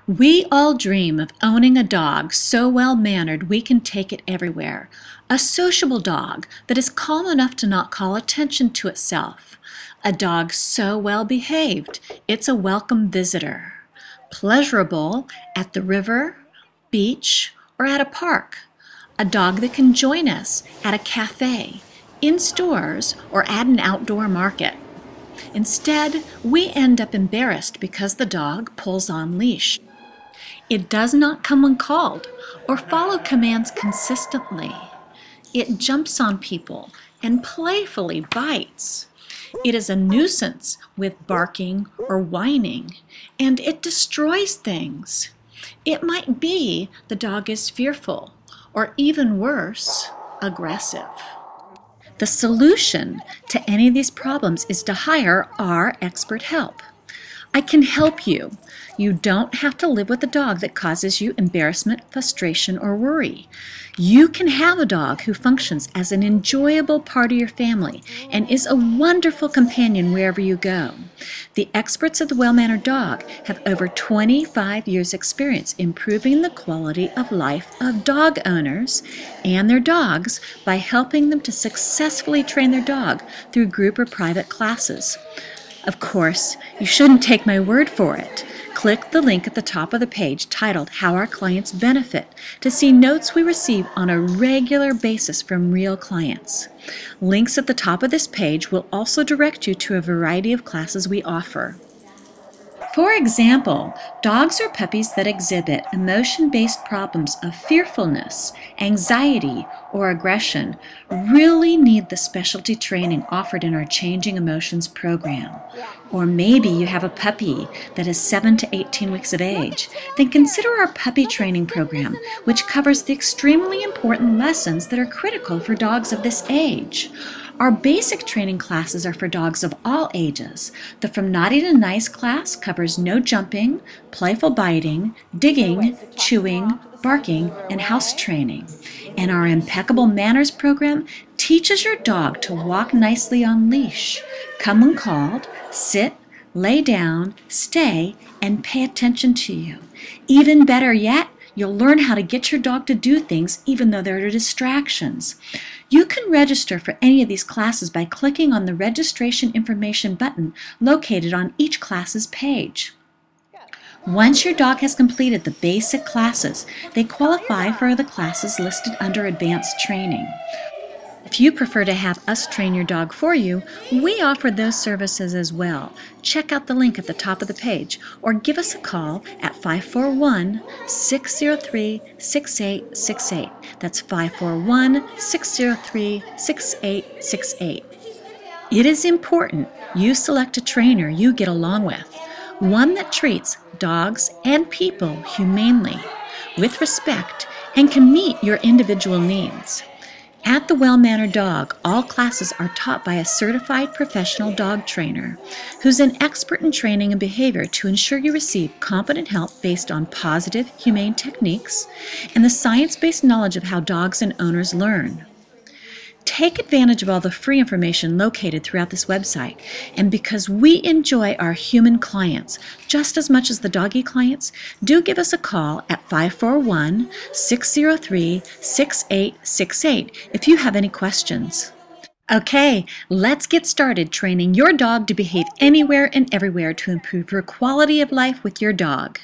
We all dream of owning a dog so well-mannered we can take it everywhere. A sociable dog that is calm enough to not call attention to itself. A dog so well-behaved it's a welcome visitor. Pleasurable at the river, beach, or at a park. A dog that can join us at a cafe, in stores, or at an outdoor market. Instead, we end up embarrassed because the dog pulls on leash. It does not come when called or follow commands consistently. It jumps on people and playfully bites. It is a nuisance with barking or whining, and it destroys things. It might be the dog is fearful, or even worse, aggressive. The solution to any of these problems is to hire our expert help. I can help you. You don't have to live with a dog that causes you embarrassment, frustration, or worry. You can have a dog who functions as an enjoyable part of your family and is a wonderful companion wherever you go. The experts of the Well-Mannered Dog have over 25 years' experience improving the quality of life of dog owners and their dogs by helping them to successfully train their dog through group or private classes. Of course, you shouldn't take my word for it. Click the link at the top of the page titled How Our Clients Benefit to see notes we receive on a regular basis from real clients. Links at the top of this page will also direct you to a variety of classes we offer. For example, dogs or puppies that exhibit emotion-based problems of fearfulness, anxiety, or aggression really need the specialty training offered in our Changing Emotions program. Or maybe you have a puppy that is 7 to 18 weeks of age. Then consider our puppy training program, which covers the extremely important lessons that are critical for dogs of this age. Our basic training classes are for dogs of all ages. The From Naughty to Nice class covers no jumping, playful biting, digging, chewing, barking, and house training. And our Impeccable Manners program teaches your dog to walk nicely on leash, come when called, sit, lay down, stay, and pay attention to you. Even better yet, you'll learn how to get your dog to do things even though there are distractions. You can register for any of these classes by clicking on the registration information button located on each class's page. Once your dog has completed the basic classes, they qualify for the classes listed under advanced training. If you prefer to have us train your dog for you, we offer those services as well. Check out the link at the top of the page or give us a call at 541-603-6868. That's 541-603-6868. It is important you select a trainer you get along with, one that treats dogs and people humanely, with respect, and can meet your individual needs. At the Well-Mannered Dog, all classes are taught by a certified professional dog trainer who's an expert in training and behavior to ensure you receive competent help based on positive, humane techniques and the science-based knowledge of how dogs and owners learn. Take advantage of all the free information located throughout this website, and because we enjoy our human clients just as much as the doggy clients, do give us a call at 541-603-6868 if you have any questions. Okay, let's get started training your dog to behave anywhere and everywhere to improve your quality of life with your dog.